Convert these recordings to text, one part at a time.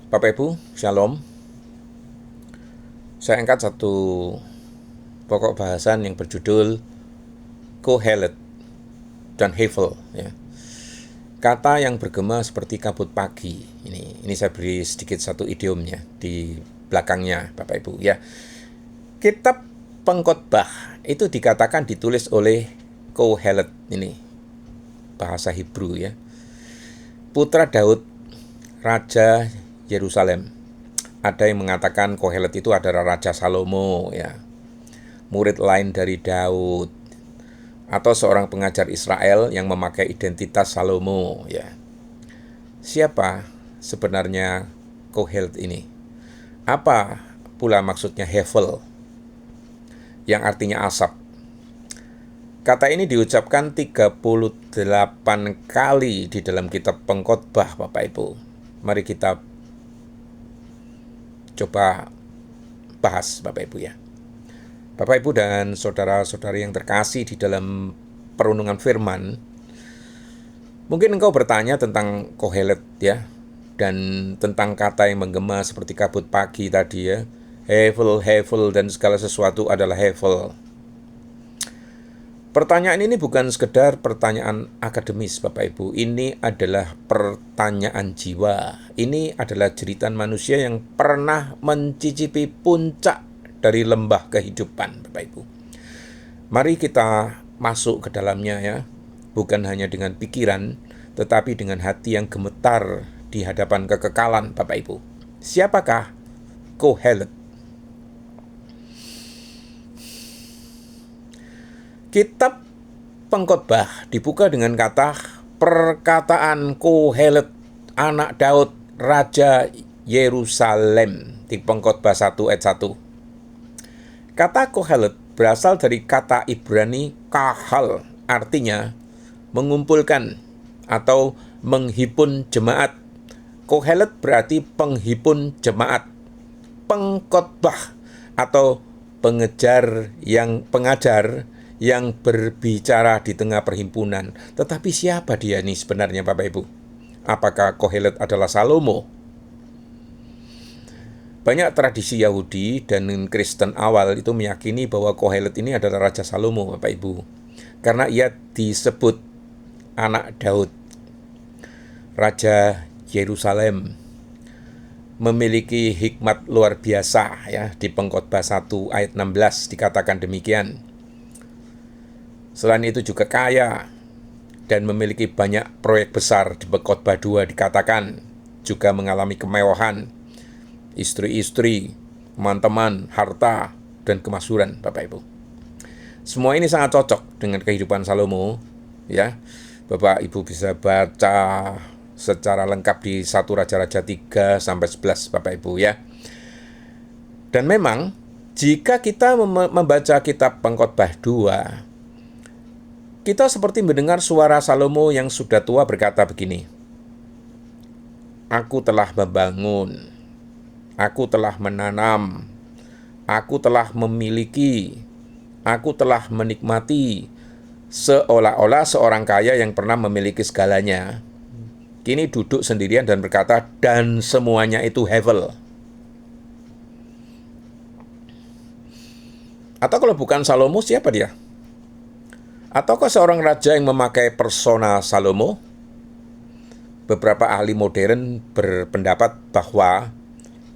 Bapak Ibu, Shalom. Saya angkat satu pokok bahasan yang berjudul Kohelet dan Hevel. Ya. Kata yang bergema seperti kabut pagi. Ini saya beri sedikit satu idiomnya di belakangnya, Bapak Ibu. Ya, Kitab Pengkhotbah itu dikatakan ditulis oleh Kohelet, ini bahasa Hebrew ya. Putra Daud, Raja Yerusalem. Ada yang mengatakan Kohelet itu adalah Raja Salomo ya, murid lain dari Daud, atau seorang pengajar Israel yang memakai identitas Salomo ya. Siapa sebenarnya Kohelet ini? Apa pula maksudnya Hevel yang artinya asap? Kata ini diucapkan 38 kali di dalam kitab Pengkhotbah, Bapak Ibu. Mari kita coba bahas, Bapak Ibu ya. Bapak Ibu dan saudara-saudari yang terkasih di dalam perundungan firman, mungkin engkau bertanya tentang Kohelet ya, dan tentang kata yang menggema seperti kabut pagi tadi ya. Hevel, dan segala sesuatu adalah Hevel. Pertanyaan ini bukan sekedar pertanyaan akademis, Bapak Ibu. Ini adalah pertanyaan jiwa. Ini adalah jeritan manusia yang pernah mencicipi puncak dari lembah kehidupan, Bapak Ibu. Mari kita masuk ke dalamnya ya. Bukan hanya dengan pikiran, tetapi dengan hati yang gemetar di hadapan kekekalan, Bapak Ibu. Siapakah Kohelet? Kitab Pengkhotbah dibuka dengan kata perkataan Kohelet, anak Daud, Raja Yerusalem, di Pengkhotbah 1 ayat 1. Kata Kohelet berasal dari kata Ibrani kahal, artinya mengumpulkan atau menghimpun jemaat. Kohelet berarti penghimpun jemaat, pengkhotbah atau pengajar yang berbicara di tengah perhimpunan. Tetapi siapa dia nih sebenarnya, Bapak Ibu? Apakah Kohelet adalah Salomo? Banyak tradisi Yahudi dan Kristen awal itu meyakini bahwa Kohelet ini adalah Raja Salomo, Bapak Ibu. Karena ia disebut anak Daud, Raja Yerusalem, memiliki hikmat luar biasa ya. Di Pengkhotbah 1 ayat 16 dikatakan demikian. Selain itu juga kaya dan memiliki banyak proyek besar. Di Pengkhotbah 2 dikatakan juga mengalami kemewahan, istri-istri, teman-teman, harta, dan kemakmuran, Bapak Ibu. Semua ini sangat cocok dengan kehidupan Salomo ya. Bapak Ibu bisa baca secara lengkap di 1 Raja-Raja 3 sampai 11, Bapak Ibu ya. Dan memang jika kita membaca kitab Pengkhotbah 2, kita seperti mendengar suara Salomo yang sudah tua berkata begini, "Aku telah membangun, aku telah menanam, aku telah memiliki, aku telah menikmati," seolah-olah seorang kaya yang pernah memiliki segalanya, kini duduk sendirian dan berkata, dan semuanya itu Hevel. Atau kalau bukan Salomo, siapa dia? Ataukah seorang raja yang memakai persona Salomo? Beberapa ahli modern berpendapat bahwa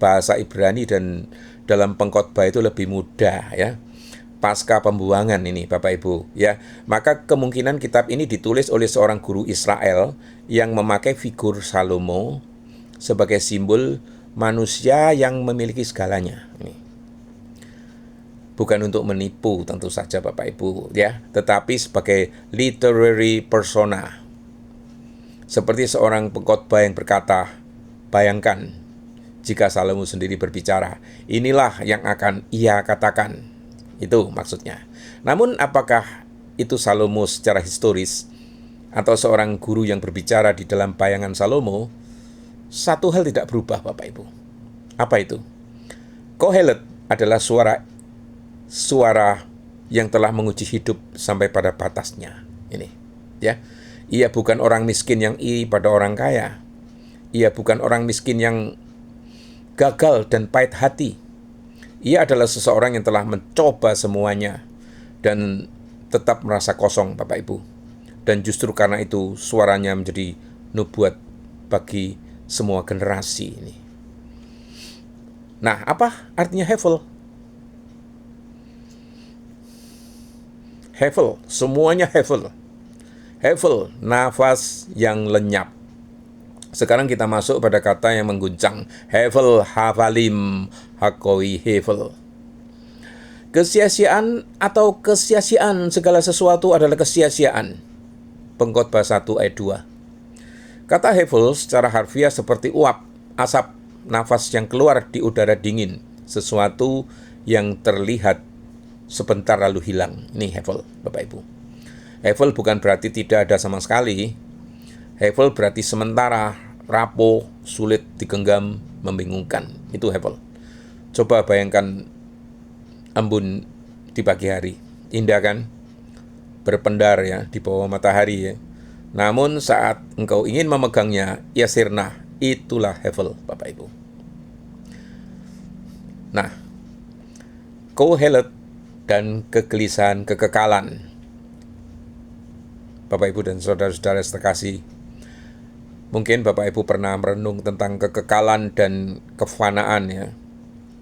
bahasa Ibrani dan dalam Pengkhotbah itu lebih mudah ya. Pasca pembuangan ini, Bapak Ibu ya. Maka kemungkinan kitab ini ditulis oleh seorang guru Israel yang memakai figur Salomo sebagai simbol manusia yang memiliki segalanya. Ini bukan untuk menipu tentu saja, Bapak Ibu ya, tetapi sebagai literary persona. Seperti seorang pengkhotbah yang berkata, bayangkan jika Salomo sendiri berbicara, inilah yang akan ia katakan. Itu maksudnya. Namun apakah itu Salomo secara historis atau seorang guru yang berbicara di dalam bayangan Salomo? Satu hal tidak berubah, Bapak Ibu. Apa itu? Kohelet adalah suara yang telah menguji hidup sampai pada batasnya. Ini, ya. Ia bukan orang miskin yang iri pada orang kaya. Ia bukan orang miskin yang gagal dan pahit hati. Ia adalah seseorang yang telah mencoba semuanya dan tetap merasa kosong, Bapak Ibu. Dan justru karena itu suaranya menjadi nubuat bagi semua generasi ini. Nah, apa artinya hevel? Hevel, semuanya hevel. Hevel, nafas yang lenyap. Sekarang kita masuk pada kata yang mengguncang. Hevel, havalim, hakoi, hevel. Kesia-siaan atau kesia-siaan segala sesuatu adalah kesia-siaan. Pengkhotbah 1 ayat 2. Kata hevel secara harfiah seperti uap, asap, nafas yang keluar di udara dingin. Sesuatu yang terlihat sebentar lalu hilang. Ini hevel, Bapak Ibu. Hevel bukan berarti tidak ada sama sekali. Hevel berarti sementara, rapuh, sulit digenggam, membingungkan. Itu hevel. Coba bayangkan embun di pagi hari. Indah kan? Berpendar ya di bawah matahari ya. Namun saat engkau ingin memegangnya, ia sirna. Itulah hevel, Bapak Ibu. Nah, kohelet dan kegelisahan, kekekalan. Bapak Ibu dan saudara-saudara sekasih, mungkin Bapak Ibu pernah merenung tentang kekekalan dan kefanaan ya.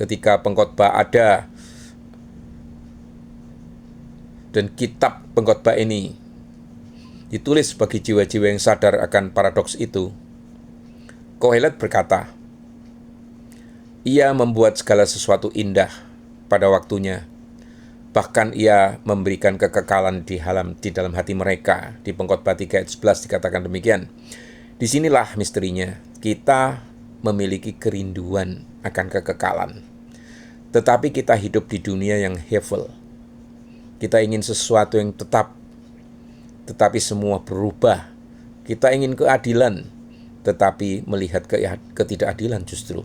Ketika pengkhotbah ada dan kitab pengkhotbah ini ditulis bagi jiwa-jiwa yang sadar akan paradoks itu. Kohelet berkata, ia membuat segala sesuatu indah pada waktunya. Bahkan ia memberikan kekekalan di dalam hati mereka. Di pengkhotbah 3 ayat 11 dikatakan demikian. Disinilah misterinya. Kita memiliki kerinduan akan kekekalan. Tetapi kita hidup di dunia yang hevel. Kita ingin sesuatu yang tetap. Tetapi semua berubah. Kita ingin keadilan. Tetapi melihat ketidakadilan justru.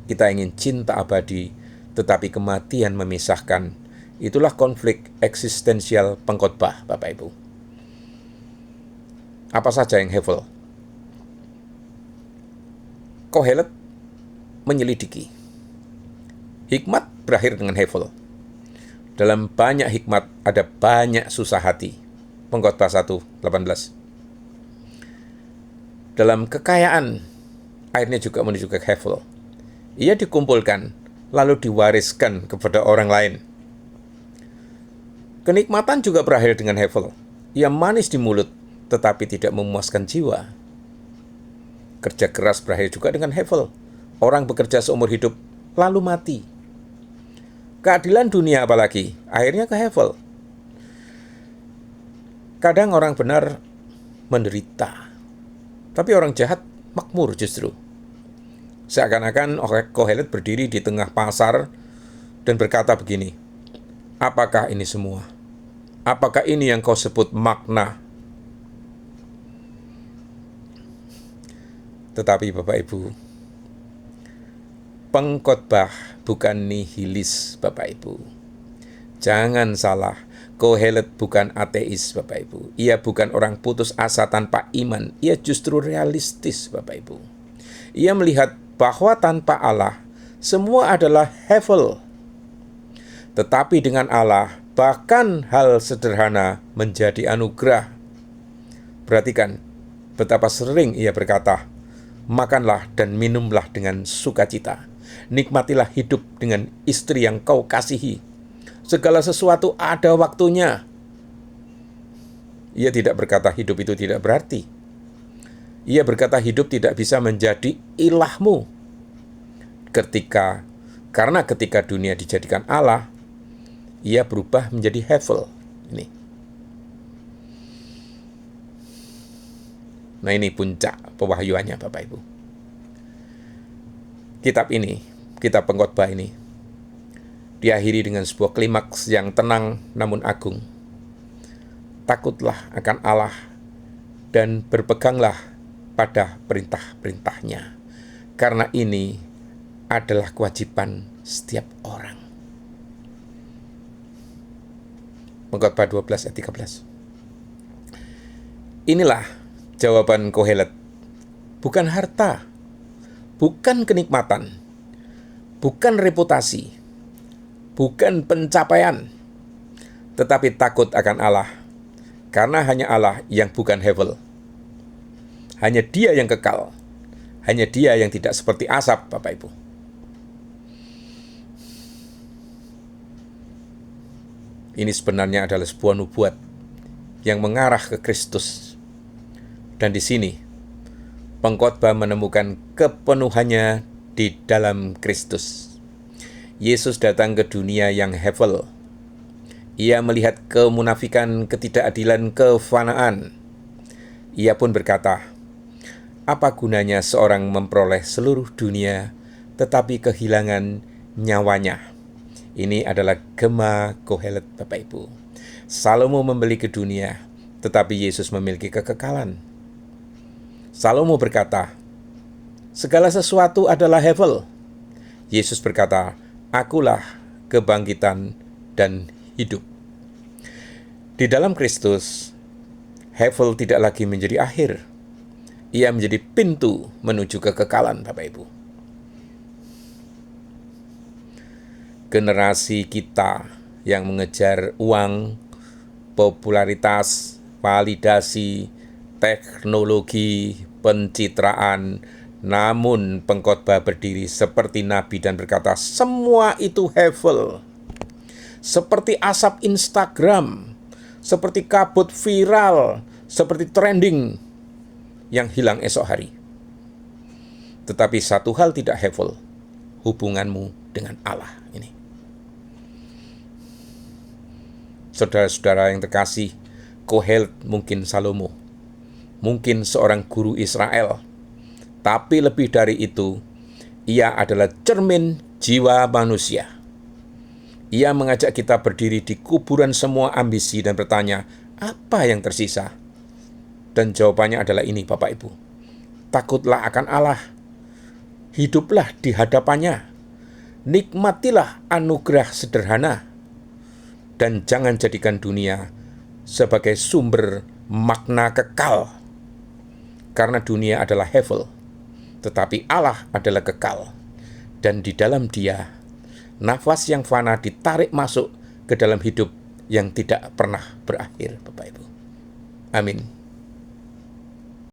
Kita ingin cinta abadi. Tetapi kematian memisahkan. Itulah konflik eksistensial pengkhotbah, Bapak Ibu. Apa saja yang hevel? Kohelet menyelidiki. Hikmat berakhir dengan hevel. Dalam banyak hikmat ada banyak susah hati. Pengkhotbah 1:18. Dalam kekayaan, akhirnya juga menuju ke hevel. Ia dikumpulkan, lalu diwariskan kepada orang lain. Kenikmatan juga berakhir dengan hevel. Ia manis di mulut, tetapi tidak memuaskan jiwa. Kerja keras berakhir juga dengan hevel. Orang bekerja seumur hidup, lalu mati. Keadilan dunia apalagi, akhirnya ke hevel. Kadang orang benar menderita, tapi orang jahat makmur justru. Seakan-akan Kohelet berdiri di tengah pasar dan berkata begini, apakah ini semua? Apakah ini yang kau sebut makna? Tetapi Bapak Ibu, pengkhotbah bukan nihilis, Bapak Ibu. Jangan salah, Kohelet bukan ateis, Bapak Ibu. Ia bukan orang putus asa tanpa iman. Ia justru realistis, Bapak Ibu. Ia melihat bahwa tanpa Allah, semua adalah hevel. Tetapi dengan Allah, bahkan hal sederhana menjadi anugerah. Perhatikan betapa sering ia berkata, makanlah dan minumlah dengan sukacita. Nikmatilah hidup dengan istri yang kau kasihi. Segala sesuatu ada waktunya. Ia tidak berkata hidup itu tidak berarti. Ia berkata hidup tidak bisa menjadi ilahmu. Karena ketika dunia dijadikan Allah, ia berubah menjadi hevel. Ini. Nah, ini puncak pewahyuannya, Bapak Ibu. Kitab pengkhotbah ini, diakhiri dengan sebuah klimaks yang tenang namun agung. Takutlah akan Allah dan berpeganglah pada perintah-perintahnya. Karena ini adalah kewajiban setiap orang. Pengkhotbah 12 ayat 13. Inilah jawaban Kohelet. Bukan harta, bukan kenikmatan, bukan reputasi, bukan pencapaian, tetapi takut akan Allah. Karena hanya Allah yang bukan hevel. Hanya Dia yang kekal. Hanya Dia yang tidak seperti asap, Bapak Ibu. Ini sebenarnya adalah sebuah nubuat yang mengarah ke Kristus. Dan di sini, pengkhotbah menemukan kepenuhannya di dalam Kristus. Yesus datang ke dunia yang hevel. Ia melihat kemunafikan, ketidakadilan, kefanaan. Ia pun berkata, apa gunanya seorang memperoleh seluruh dunia, tetapi kehilangan nyawanya? Ini adalah gema Kohelet, Bapak Ibu. Salomo membeli ke dunia, tetapi Yesus memiliki kekekalan. Salomo berkata, segala sesuatu adalah hevel. Yesus berkata, akulah kebangkitan dan hidup. Di dalam Kristus, hevel tidak lagi menjadi akhir. Ia menjadi pintu menuju kekekalan, Bapak Ibu. Generasi kita yang mengejar uang, popularitas, validasi, teknologi, pencitraan, namun pengkhotbah berdiri seperti nabi dan berkata, semua itu hevel. Seperti asap Instagram, seperti kabut viral, seperti trending yang hilang esok hari. Tetapi satu hal tidak hevel, hubunganmu dengan Allah ini. Saudara-saudara yang terkasih, Kohelet mungkin Salomo, mungkin seorang guru Israel, tapi lebih dari itu, ia adalah cermin jiwa manusia. Ia mengajak kita berdiri di kuburan semua ambisi dan bertanya, apa yang tersisa? Dan jawabannya adalah ini, Bapak Ibu. Takutlah akan Allah. Hiduplah di hadapannya. Nikmatilah anugerah sederhana. Dan jangan jadikan dunia sebagai sumber makna kekal. Karena dunia adalah hevel. Tetapi Allah adalah kekal. Dan di dalam Dia, nafas yang fana ditarik masuk ke dalam hidup yang tidak pernah berakhir, Bapak Ibu. Amin.